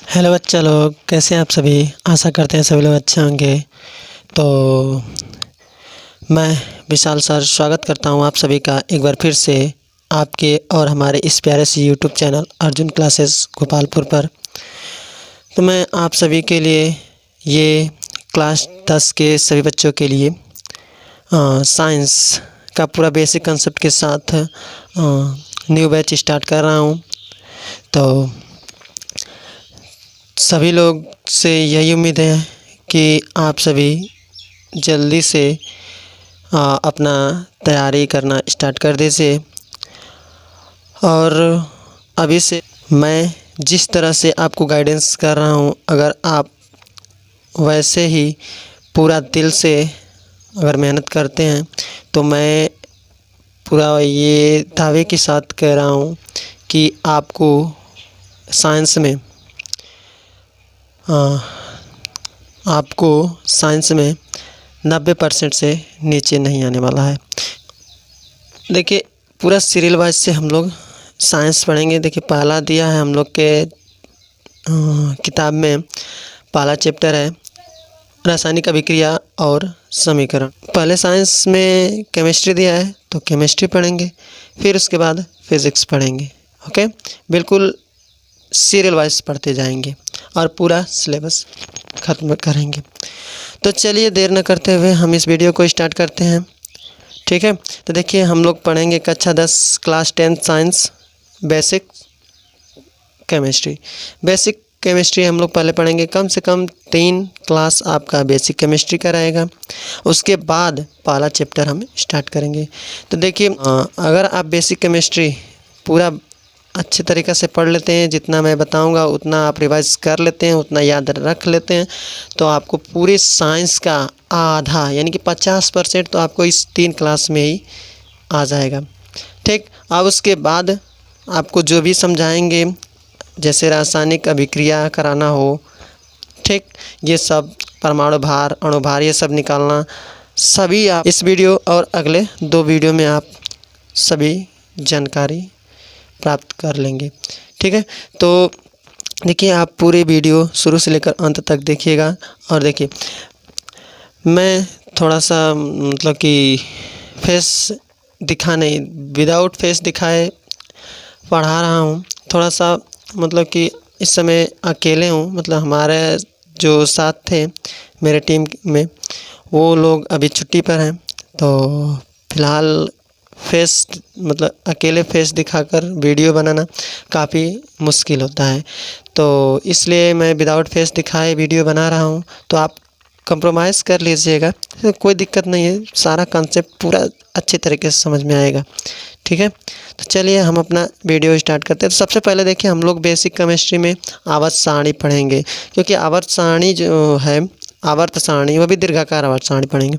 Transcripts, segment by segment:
Hello बच्चा लोग, कैसे हैं आप सभी। आशा करते हैं सभी लोग अच्छे होंगे। तो मैं विशाल सर स्वागत करता हूं आप सभी का एक बार फिर से आपके और हमारे इस प्यारे से YouTube channel Arjun classes Gopalpur पर। तो मैं आप सभी के लिए ये क्लास 10 के सभी बच्चों के लिए साइंस का पूरा बेसिक कंसेप्ट के साथ न्यू बैच स्टार्ट कर रहा हूं। तो सभी लोग से यही उम्मीद है कि आप सभी जल्दी से अपना तैयारी करना स्टार्ट कर दीजिए। और अभी से मैं जिस तरह से आपको गाइडेंस कर रहा हूँ, अगर आप वैसे ही पूरा दिल से अगर मेहनत करते हैं तो मैं पूरा ये दावे के साथ कह रहा हूँ कि आपको साइंस में आपको साइंस में 90% से नीचे नहीं आने वाला है। देखिए, पूरा सीरियल वाइज से हम लोग साइंस पढ़ेंगे। देखिए, पहला दिया है हम लोग के किताब में, पहला चैप्टर है रासायनिक अभिक्रिया और समीकरण। पहले साइंस में केमिस्ट्री दिया है तो केमिस्ट्री पढ़ेंगे, फिर उसके बाद फिज़िक्स पढ़ेंगे। ओके, बिल्कुल सीरियल वाइज पढ़ते जाएंगे और पूरा सिलेबस ख़त्म करेंगे। तो चलिए देर न करते हुए हम इस वीडियो को स्टार्ट करते हैं। ठीक है, तो देखिए हम लोग पढ़ेंगे कक्षा 10 class 10 science basic chemistry. Basic chemistry हम लोग पहले पढ़ेंगे, कम से कम 3 क्लास आपका बेसिक केमिस्ट्री का रहेगा। उसके बाद पहला चैप्टर हम स्टार्ट करेंगे। तो देखिए, अगर आप बेसिक केमिस्ट्री पूरा अच्छे तरीक़े से पढ़ लेते हैं, जितना मैं बताऊंगा उतना आप रिवाइज कर लेते हैं, उतना याद रख लेते हैं, तो आपको पूरे साइंस का आधा यानी कि 50% तो आपको इस 3 क्लास में ही आ जाएगा। ठीक, अब उसके बाद आपको जो भी समझाएंगे, जैसे रासायनिक अभिक्रिया कराना हो, ठीक, ये सब परमाणु भार, अणु भार, ये सब निकालना, सभी आप इस वीडियो और अगले 2 वीडियो में आप सभी जानकारी प्राप्त कर लेंगे। ठीक है, तो देखिए आप पूरे वीडियो शुरू से लेकर अंत तक देखिएगा। और देखिए, मैं थोड़ा सा मतलब कि फेस दिखा नहीं, विदाउट फेस दिखाए पढ़ा रहा हूँ। थोड़ा सा मतलब कि इस समय अकेले हूँ, मतलब हमारे जो साथ थे मेरे टीम में वो लोग अभी छुट्टी पर हैं। तो फ़िलहाल फेस मतलब अकेले फेस दिखाकर वीडियो बनाना काफ़ी मुश्किल होता है, तो इसलिए मैं विदाउट फेस दिखाए वीडियो बना रहा हूँ। तो आप कंप्रोमाइज़ कर लीजिएगा, तो कोई दिक्कत नहीं है, सारा कंसेप्ट पूरा अच्छे तरीके से समझ में आएगा। ठीक है, तो चलिए हम अपना वीडियो स्टार्ट करते हैं। तो सबसे पहले देखिए, हम लोग बेसिक केमिस्ट्री में आवर्त सारणी पढ़ेंगे, क्योंकि आवर्त सारणी जो है, आवर्त सारणी, वो भी दीर्घाकार आवर्त सारणी पढ़ेंगे।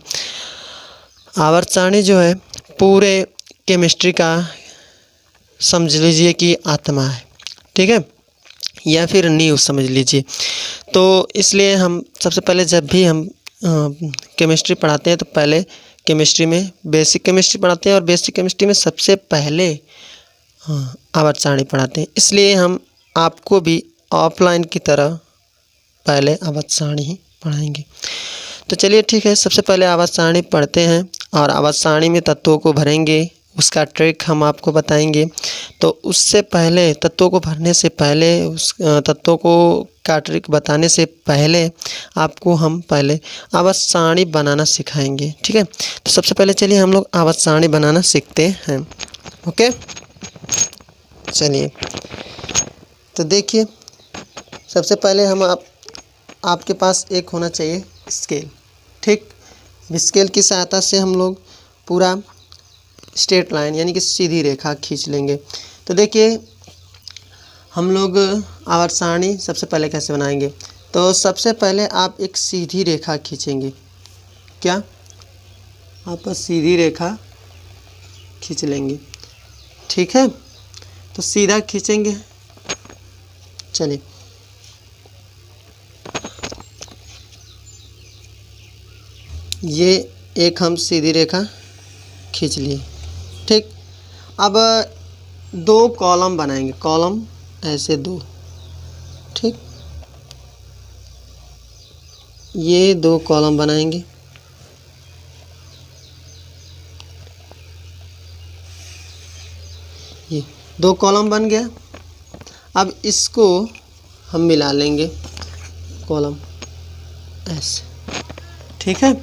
आवर्त सारणी जो है पूरे केमिस्ट्री का समझ लीजिए कि आत्मा है। ठीक है, या फिर नींव समझ लीजिए। तो इसलिए हम सबसे पहले जब भी हम केमिस्ट्री पढ़ाते हैं तो पहले केमिस्ट्री में बेसिक केमिस्ट्री पढ़ाते हैं, और बेसिक केमिस्ट्री में सबसे पहले आवर्त सारणी पढ़ाते हैं। इसलिए हम आपको भी ऑफलाइन की तरह पहले आवर्त सारणी ही पढ़ाएंगे। तो चलिए ठीक है, सबसे पहले आवर्त सारणी पढ़ते हैं और आवर्त सारणी में तत्वों को भरेंगे, उसका ट्रिक हम आपको बताएंगे। तो उससे पहले, तत्वों को भरने से पहले, उस तत्वों को का ट्रिक बताने से पहले आपको हम पहले आवर्त सारणी बनाना सिखाएंगे। ठीक है, तो सबसे पहले चलिए हम लोग आवर्त सारणी बनाना सीखते हैं। ओके, चलिए। तो देखिए, सबसे पहले हम आपके पास एक होना चाहिए स्केल। ठीक, स्केल की सहायता से हम लोग पूरा स्ट्रेट लाइन यानी कि सीधी रेखा खींच लेंगे। तो देखिए, हम लोग आवर्त सारणी सबसे पहले कैसे बनाएंगे। तो सबसे पहले आप एक सीधी रेखा खींचेंगे। क्या आप सीधी रेखा खींच लेंगे। ठीक है, तो सीधा खींचेंगे। चलिए, ये एक हम सीधी रेखा खींच लिए। ठीक, अब 2 कॉलम बनाएंगे। कॉलम ऐसे 2, ठीक। ये 2 कॉलम बनाएंगे। ये 2 कॉलम बन गया। अब इसको हम मिला लेंगे कॉलम ऐसे, ठीक है।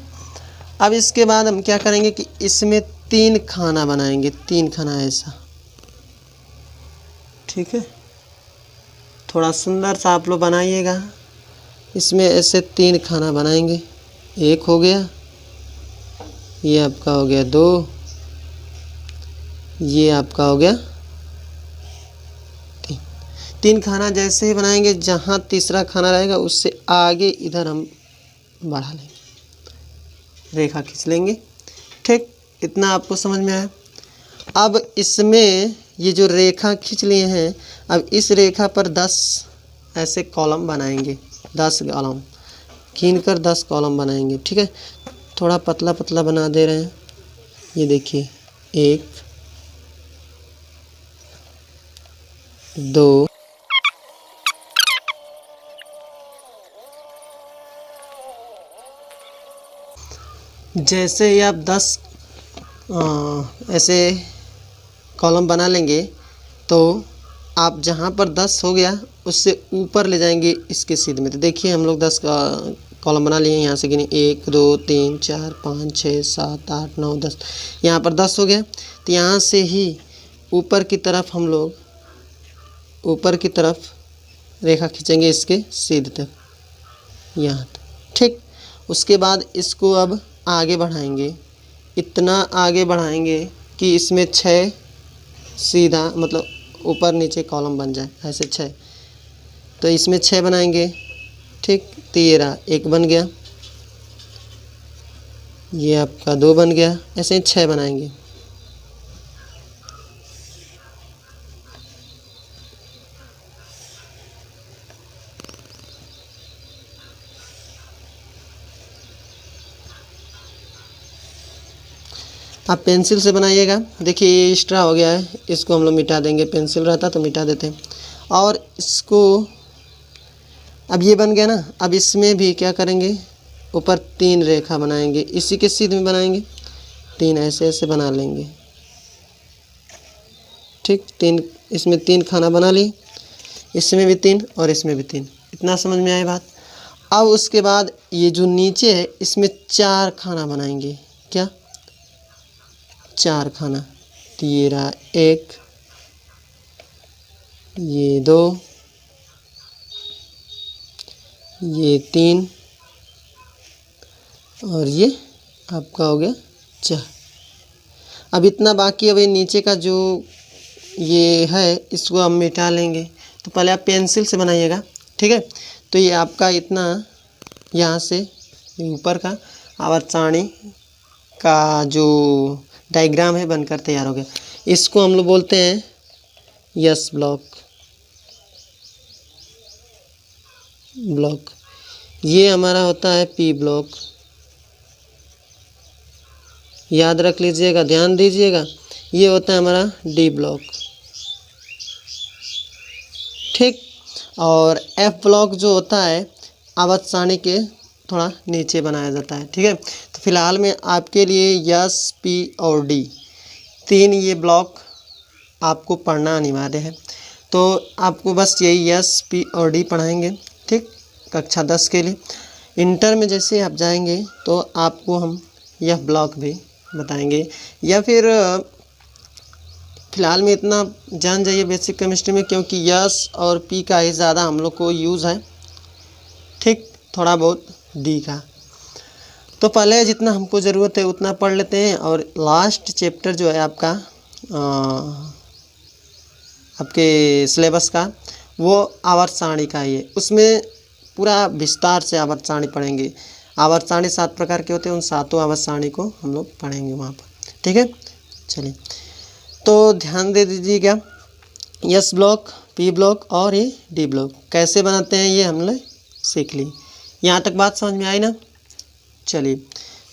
अब इसके बाद हम क्या करेंगे कि इसमें 3 खाना बनाएंगे, 3 खाना ऐसा, ठीक है। थोड़ा सुंदर सा आप लोग बनाइएगा। इसमें ऐसे 3 खाना बनाएंगे। एक हो गया, ये आपका हो गया 2, ये आपका हो गया 3। 3 खाना जैसे ही बनाएंगे, जहाँ तीसरा खाना रहेगा उससे आगे इधर हम बढ़ा लेंगे, रेखा खींच लेंगे, ठीक। इतना आपको समझ में आया। अब इसमें ये जो रेखा खींच लिए हैं, अब इस रेखा पर 10 ऐसे कॉलम बनाएंगे। 10 कॉलम खींचकर 10 कॉलम बनाएंगे, ठीक है। थोड़ा पतला पतला बना दे रहे हैं। ये देखिए 1 2 जैसे ही आप 10 ऐसे कॉलम बना लेंगे, तो आप जहाँ पर 10 हो गया उससे ऊपर ले जाएंगे इसके सीधे में। तो देखिए हम लोग 10 का कॉलम बना लिए। यहाँ से गिने 1 2 3 4 5 6 7 8 9 10। यहाँ पर 10 हो गया। तो यहाँ से ही ऊपर की तरफ हम लोग ऊपर की तरफ रेखा खींचेंगे इसके सीधे तक, यहाँ तक, ठीक। उसके बाद इसको अब आगे बढ़ाएंगे। इतना आगे बढ़ाएंगे कि इसमें 6 सीधा मतलब ऊपर नीचे कॉलम बन जाए, ऐसे 6। तो इसमें 6 बनाएंगे, ठीक। 13 1 बन गया, ये आपका 2 बन गया। ऐसे ही 6 बनाएंगे। आप पेंसिल से बनाइएगा। देखिए ये एक्स्ट्रा हो गया है, इसको हम लोग मिटा देंगे। पेंसिल रहता तो मिटा देते हैं। और इसको अब ये बन गया ना, अब इसमें भी क्या करेंगे, ऊपर 3 रेखा बनाएंगे, इसी के सीध में बनाएंगे। 3 ऐसे ऐसे बना लेंगे, ठीक। 3 इसमें 3 खाना बना ली, इसमें भी 3 और इसमें भी 3। इतना समझ में आई बात। अब उसके बाद ये जो नीचे है इसमें 4 खाना बनाएंगे। क्या 4 खाना। तो ये रहा 1, ये 2, ये 3 और ये आपका हो गया 4। अब इतना बाकी, अब ये नीचे का जो ये है इसको हम मिटा लेंगे। तो पहले आप पेंसिल से बनाइएगा, ठीक है। तो ये आपका इतना यहाँ से ऊपर का आवर्त सारणी का जो डायग्राम है बनकर तैयार हो गया। इसको हम लोग बोलते हैं यस ब्लॉक। ये हमारा होता है पी ब्लॉक। याद रख लीजिएगा, ध्यान दीजिएगा। ये होता है हमारा डी ब्लॉक, ठीक। और एफ ब्लॉक जो होता है आवर्त सारणी के थोड़ा नीचे बनाया जाता है, ठीक है। तो फिलहाल में आपके लिए यस, पी और डी 3 ये ब्लॉक आपको पढ़ना अनिवार्य है। तो आपको बस यही यस, पी और डी पढ़ाएंगे, ठीक, कक्षा 10 के लिए। इंटर में जैसे आप जाएंगे तो आपको हम यह ब्लॉक भी बताएंगे, या फिर फ़िलहाल में इतना जान जाइए बेसिक केमिस्ट्री में, क्योंकि यस और पी का ही ज़्यादा हम लोग को यूज़ है, ठीक। थोड़ा बहुत डी का। तो पहले जितना हमको ज़रूरत है उतना पढ़ लेते हैं। और लास्ट चैप्टर जो है आपका आपके सिलेबस का, वो आवर्त सारणी का ही है। उसमें पूरा विस्तार से आवर्त सारणी पढ़ेंगे। आवर्त सारणी 7 प्रकार के होते हैं, उन 7 आवर्त सारणी को हम लोग पढ़ेंगे वहाँ पर, ठीक है। चलिए, तो ध्यान दे दीजिएगा। यस ब्लॉक, पी ब्लॉक और ये डी ब्लॉक कैसे बनाते हैं ये हम लोग सीख ली। यहाँ तक बात समझ में आई ना। चलिए,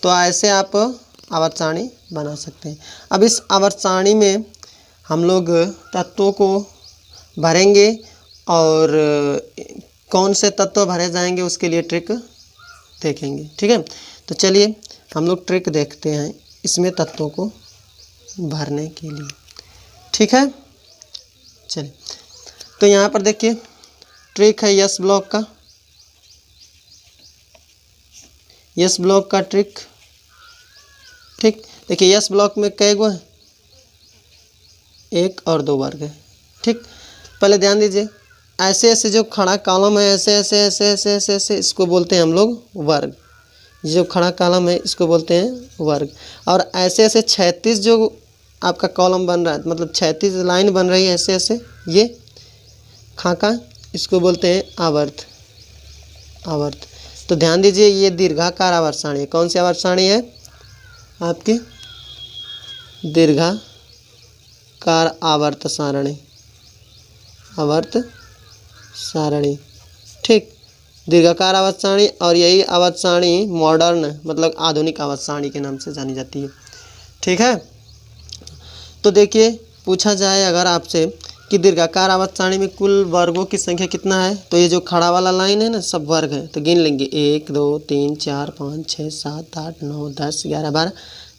तो ऐसे आप आवर्त सारणी बना सकते हैं। अब इस आवर्त सारणी में हम लोग तत्वों को भरेंगे और कौन से तत्व भरे जाएंगे उसके लिए ट्रिक देखेंगे। ठीक है, तो चलिए हम लोग ट्रिक देखते हैं इसमें तत्वों को भरने के लिए। ठीक है, चलिए तो यहाँ पर देखिए ट्रिक है यस ब्लॉक का। यस ब्लॉक का ट्रिक, ठीक, देखिए यस ब्लॉक में कई गो है, 1 और 2 वर्ग है। ठीक, पहले ध्यान दीजिए, ऐसे ऐसे जो खड़ा कॉलम है ऐसे ऐसे ऐसे ऐसे ऐसे ऐसे इसको बोलते हैं हम लोग वर्ग। जो खड़ा कॉलम है इसको बोलते हैं वर्ग। और ऐसे ऐसे 36 जो आपका कॉलम बन रहा है, मतलब 36 लाइन बन रही है ऐसे ऐसे, ये खाका, इसको बोलते हैं आवर्त। आवर्त, तो ध्यान दीजिए ये दीर्घाकार आवर्त सारणी है। कौन सी आवर्त सारणी है आपकी? दीर्घाकार आवर्त सारणी, आवर्त सारणी। ठीक, दीर्घाकार आवर्त सारणी, और यही आवर्त सारणी मॉडर्न मतलब आधुनिक आवर्त सारणी के नाम से जानी जाती है। ठीक है, तो देखिए पूछा जाए अगर आपसे कि दीर्घाकार आवर्त सारणी में कुल वर्गों की संख्या कितना है, तो ये जो खड़ा वाला लाइन है ना सब वर्ग है, तो गिन लेंगे 1 2 3 4 5 6 7 8 9 10 11 12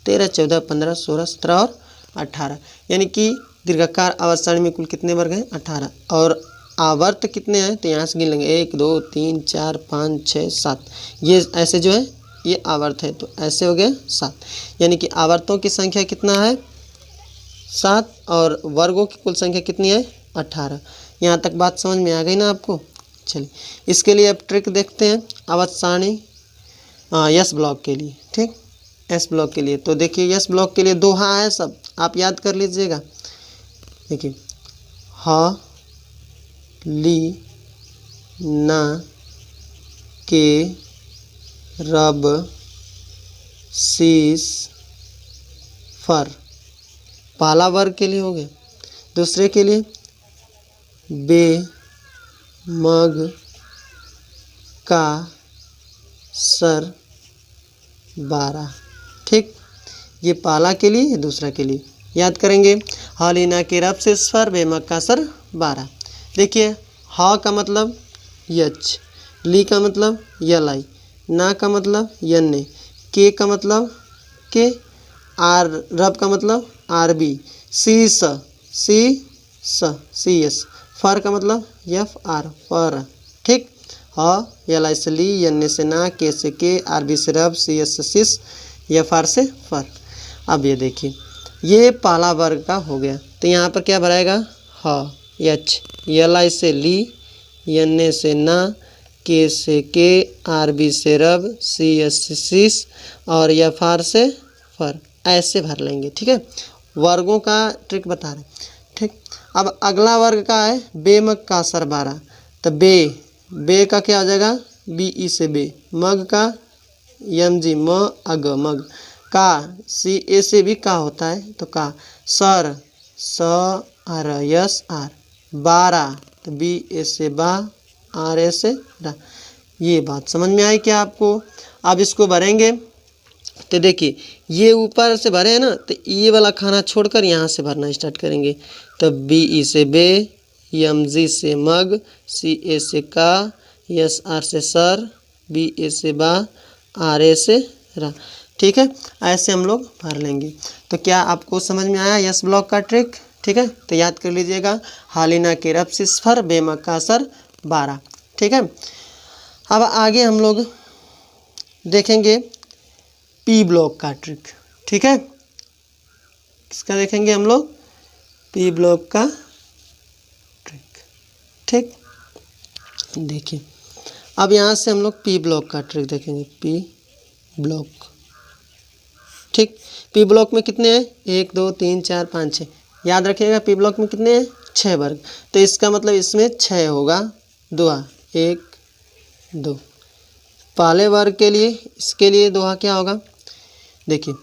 13 14 15 16 17 और 18, यानी कि दीर्घाकार आवर्त सारणी में कुल कितने वर्ग हैं? 18। और आवर्त कितने हैं तो यहाँ से गिन लेंगे 1 2 3 4 5 6 7, ये ऐसे जो है ये आवर्त है, तो ऐसे हो गए 7, यानी कि आवर्तों की संख्या कितना है? 7, और वर्गों की कुल संख्या कितनी है? 18। यहाँ तक बात समझ में आ गई ना आपको? चलिए इसके लिए अब ट्रिक देखते हैं आवर्त सारणी यस ब्लॉक के लिए। ठीक, एस ब्लॉक के लिए तो देखिए यस ब्लॉक के लिए दोहा है, सब आप याद कर लीजिएगा। देखिए ह ली ना के रब शीस फर, पहला वर्ग के लिए हो गया। दूसरे के लिए बे मग का सर 12। ठीक, ये पहला के लिए, ये दूसरा के लिए। याद करेंगे हलीना के रब से स्वर बेमक का सर 12। देखिए हा का मतलब यच, ली का मतलब यलाई, ना का मतलब यन्ने, के का मतलब के, आर रब का मतलब आर बी, सी एस, फर का मतलब एफ आर फर। ठीक, ह यलाई से ली, यन्ने से ना, के से के, आर बी से रब, सी एस से सिस, एफ आर से फर। अब ये देखिए ये पहला वर्ग का हो गया, तो यहाँ पर क्या भराएगा? ह एच, यलाई से ली, यन्ने से ना, के से के, आर बी से रब, सी एस से सिस और एफ आर से फर, ऐसे भर लेंगे। ठीक है, वर्गों का ट्रिक बता रहे। ठीक, अब अगला वर्ग का है बेमग का सर 12, तो बे का क्या हो जाएगा? बी ई से बे, मग का यम जी म अग मग, का सी ए से भी का होता है तो का, सर स आर यस आर, 12 तो बी ए से बा, आर ए से रा। ये बात समझ में आई क्या आपको? अब इसको भरेंगे तो देखिए ये ऊपर से भरे हैं ना, तो ये वाला खाना छोड़कर यहाँ से भरना स्टार्ट करेंगे। तो बी ई से बे, एम जी से मग, सी ए से का, एस आर से सर, बी ए से बा, आर ए से रा। ठीक है, ऐसे हम लोग भर लेंगे। तो क्या आपको समझ में आया यस ब्लॉक का ट्रिक? ठीक है, तो याद कर लीजिएगा हालिना के रब से स्फर बेमक का सर 12। ठीक है, अब आगे हम लोग देखेंगे पी ब्लॉक का ट्रिक। ठीक है, किसका देखेंगे हम लोग? पी ब्लॉक का ट्रिक। ठीक, देखिए अब यहाँ से हम लोग पी ब्लॉक का ट्रिक देखेंगे। पी ब्लॉक, ठीक, पी ब्लॉक में कितने हैं? 1 2 3 4 5 6, याद रखिएगा पी ब्लॉक में कितने हैं? 6 वर्ग, तो इसका मतलब इसमें 6 होगा। दोहा 1 2, पहले वर्ग के लिए इसके लिए दोहा क्या होगा? देखिए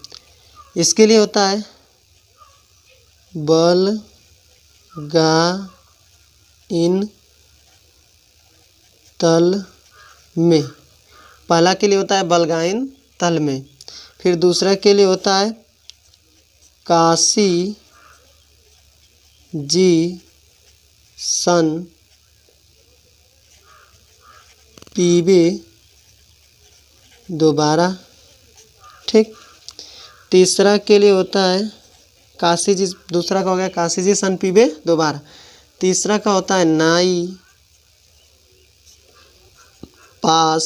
इसके लिए होता है बल गा इन तल में, पहला के लिए होता है बलगाइन तल में। फिर दूसरा के लिए होता है काशी जी सन पीबे दोबारा। ठीक, तीसरा के लिए होता है काशी जी, दूसरा का हो गया काशी जी सन पीबे दोबारा। तीसरा का होता है नाई पास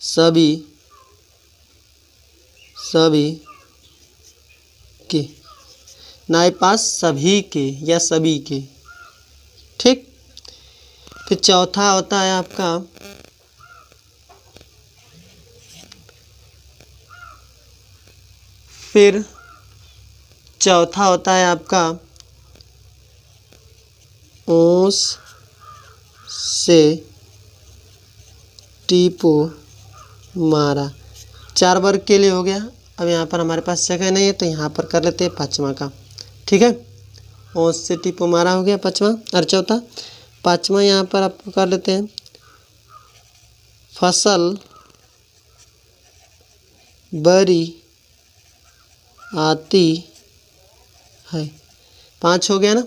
सभी के, नाई पास सभी के या सभी के। ठीक, फिर चौथा होता है आपका आपका ओस से टीपो मारा। 4 वर्ग के लिए हो गया। अब यहाँ पर हमारे पास जगह नहीं है तो यहाँ पर कर लेते हैं पाँचवा का। ठीक है, ओस से टीपो मारा हो गया पाँचवा और चौथा। पाँचवा यहाँ पर आपको कर लेते हैं फसल बरी आती है। 5 हो गया ना।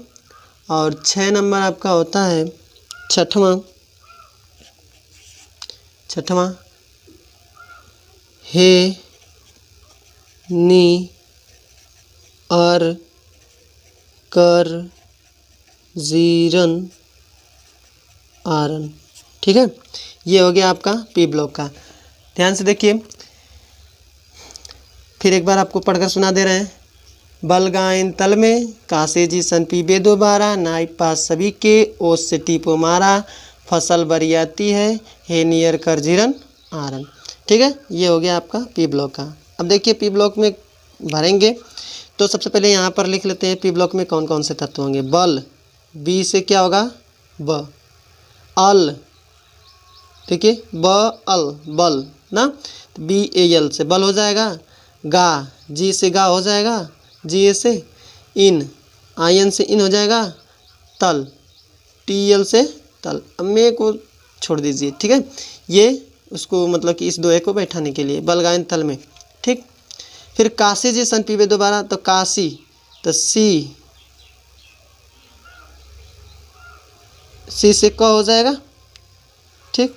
और 6 नंबर आपका होता है छठवां हे नी अर कर जीरन आरन। ठीक है, ये हो गया आपका पी ब्लॉक का। ध्यान से देखिए, फिर एक बार आपको पढ़कर सुना दे रहे हैं। बलगाइन तल में कासे जी सन पीबे दोबारा, नाई पास सभी के ओस से टीपो मारा, फसल बरियाती है हे नियर कर जीरन आरन। ठीक है, ये हो गया आपका पी ब्लॉक का। अब देखिए पी ब्लॉक में भरेंगे तो सबसे पहले यहाँ पर लिख लेते हैं पी ब्लॉक में कौन कौन से तत्व होंगे। बल, बी से क्या होगा ब। अल, देखिए ब अल बल ना, बी ए एल से बल हो जाएगा। गा, जी से गा हो जाएगा, जी ए से। इन, आई एन से इन हो जाएगा। तल, टी एल से तल। अब मे को छोड़ दीजिए। ठीक है, ये उसको मतलब कि इस दोहे को बैठाने के लिए बलगाइन तल में। ठीक, फिर काशी जी सन पीबे दोबारा, तो काशी तो सी से क हो जाएगा। ठीक,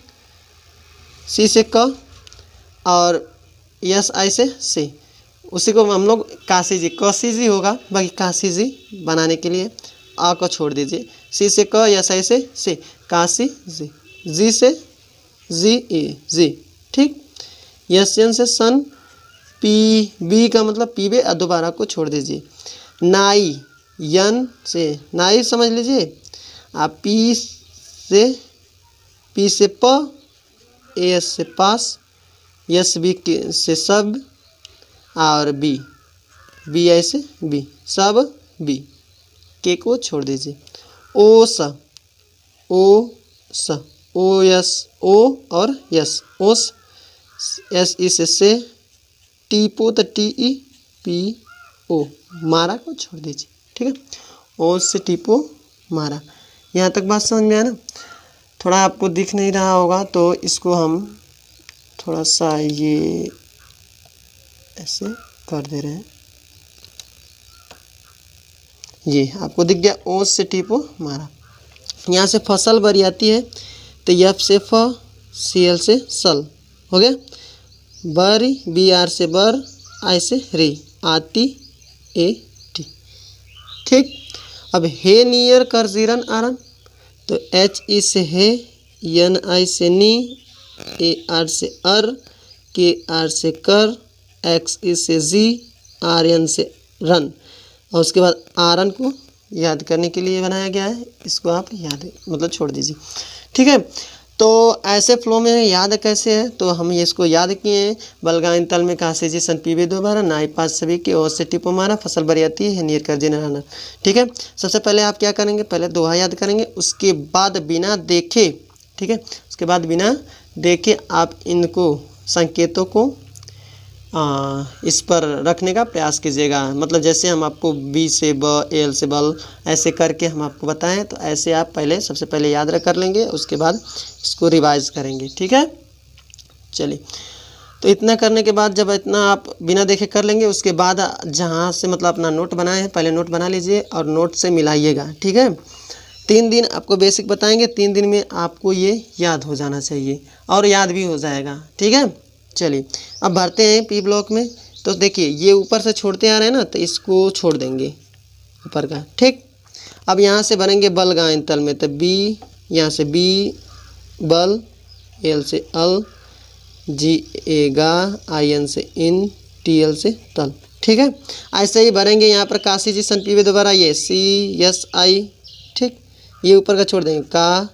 सी से क और यस आई से सी, उसी को हम लोग काशी जी होगा, बाकी काशी जी बनाने के लिए आ को छोड़ दीजिए। सी से क, यस आई से सी, काशी जी। जी से जी ए जी। ठीक, यस एन से सन, पी बी का मतलब पीबे और दोबारा को छोड़ दीजिए। नाई, यन से नाई समझ लीजिए। आप पी से प, एस से पास, यस बी से सब और बी आई से बी, सब बी। के को छोड़ दीजिए। ओ स, ओ यस ओ और यस, ओस। एस ई से टीपो तो टी ई पी ओ, मारा को छोड़ दीजिए। ठीक है, ओस से टीपो मारा। यहाँ तक बात समझ में आया ना। थोड़ा आपको दिख नहीं रहा होगा तो इसको हम थोड़ा सा ये ऐसे कर दे रहे हैं। ये आपको दिख गया, ओस से टीपो मारा। यहाँ से फसल बरियाती है तो एफ से फ, सी एल से सल हो गया। बरी, बी आर से बर, आई से री, आती ए टी। ठीक, अब हे नियर कर जीरन आरन, तो एच ई से हे, एन आई से नी, ए आर से अर, के आर से कर, एक्स ई से जी, आर एन से रन। और उसके बाद आरन को याद करने के लिए बनाया गया है, इसको आप याद मतलब छोड़ दीजिए। ठीक है, तो ऐसे फ्लो में याद कैसे है तो हम ये इसको याद किए हैं। बलगाइन तल में कासे जी सन पीबे दोबारा, नाई पास सभी के ओर से टिपो मारा, फसल बरियाती है नियर कर जिन। ठीक है, सबसे पहले आप क्या करेंगे, पहले दोहा याद करेंगे, उसके बाद बिना देखे, ठीक है, उसके बाद बिना देखे आप इनको संकेतों को इस पर रखने का प्रयास कीजिएगा। मतलब जैसे हम आपको बी से ब, एल से बल ऐसे करके हम आपको बताएं तो ऐसे आप पहले सबसे पहले याद कर लेंगे, उसके बाद इसको रिवाइज करेंगे। ठीक है, चलिए, तो इतना करने के बाद जब इतना आप बिना देखे कर लेंगे, उसके बाद जहाँ से मतलब अपना नोट बनाए हैं पहले नोट बना लीजिए और नोट से मिलाइएगा। ठीक है, 3 दिन आपको बेसिक बताएंगे, 3 दिन में आपको ये याद हो जाना चाहिए और याद भी हो जाएगा। ठीक है, चलिए अब भरते हैं पी ब्लॉक में। तो देखिए ये ऊपर से छोड़ते आ रहे हैं ना, तो इसको छोड़ देंगे ऊपर का। ठीक, अब यहाँ से भरेंगे बल गायन तल में, तो बी, यहाँ से बी बल, एल से अल, जी ए गा, आई एन से इन, टी एल से तल। ठीक है, ऐसे ही भरेंगे यहाँ पर काशी जी सन पीवे दोबारा ये सी एस आई। ठीक, ये ऊपर का छोड़ देंगे का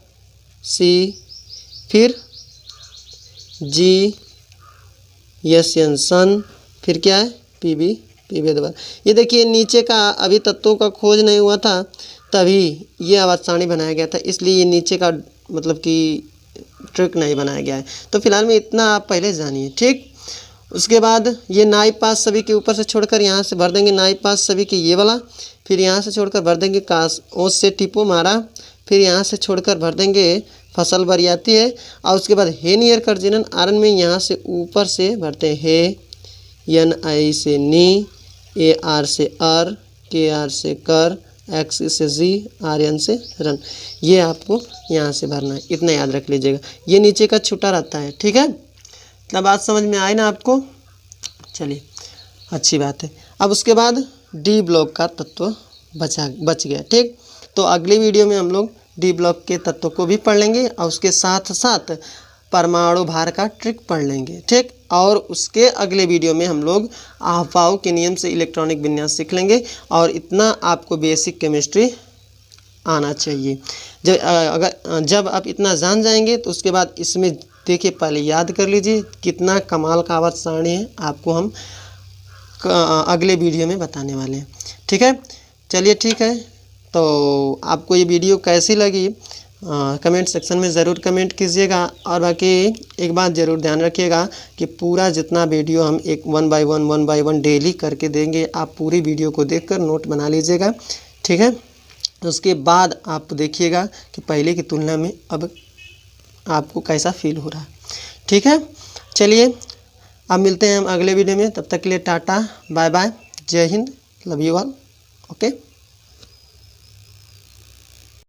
सी, फिर जी एस एन सन, फिर क्या है पी बी पीवे दोबारा। ये देखिए नीचे का अभी तत्वों का खोज नहीं हुआ था, तभी ये आवाज़ सारणी बनाया गया था, इसलिए ये नीचे का मतलब कि ट्रिक नहीं बनाया गया है। तो फिलहाल में इतना आप पहले जानिए। ठीक, उसके बाद ये नाइब पास सभी के ऊपर से छोड़कर यहाँ से भर देंगे नाइब पास सभी के ये वाला, फिर यहाँ से छोड़कर भर देंगे कास ओस से टिपो मारा, फिर यहाँ से छोड़कर भर देंगे फसल बरियाती है, और उसके बाद हे नियर कर जिनन आरन में यहाँ से ऊपर से भरते हैं हे, एन आई से नी, ए आर से अर, के आर से कर, एक्स से जी, आर एन से रन। ये आपको यहाँ से भरना है, इतना याद रख लीजिएगा। ये नीचे का छुटा रहता है। ठीक है, इतना बात समझ में आए ना आपको? चलिए अच्छी बात है। अब उसके बाद डी ब्लॉक का तत्व बच गया। ठीक, तो अगली वीडियो में हम लोग डी ब्लॉक के तत्व को भी पढ़ लेंगे और उसके साथ साथ परमाणु भार का ट्रिक पढ़ लेंगे। ठीक, और उसके अगले वीडियो में हम लोग अफवाहों के नियम से इलेक्ट्रॉनिक विन्यास सीख लेंगे, और इतना आपको बेसिक केमिस्ट्री आना चाहिए। जब आप इतना जान जाएंगे तो उसके बाद इसमें देखिए पहले याद कर लीजिए कितना कमाल का आवर्त सारणी है, आपको हम अगले वीडियो में बताने वाले हैं। ठीक है, चलिए ठीक है। तो आपको ये वीडियो कैसी लगी कमेंट सेक्शन में ज़रूर कमेंट कीजिएगा, और बाकी एक बात ज़रूर ध्यान रखिएगा कि पूरा जितना वीडियो हम एक 1 बाय 1 डेली करके देंगे, आप पूरी वीडियो को देखकर नोट बना लीजिएगा। ठीक है, तो उसके बाद आप देखिएगा कि पहले की तुलना में अब आपको कैसा फील हो रहा है। ठीक है, चलिए अब मिलते हैं हम अगले वीडियो में, तब तक के लिए टाटा बाय बाय, जय Hind, love you all. Okay.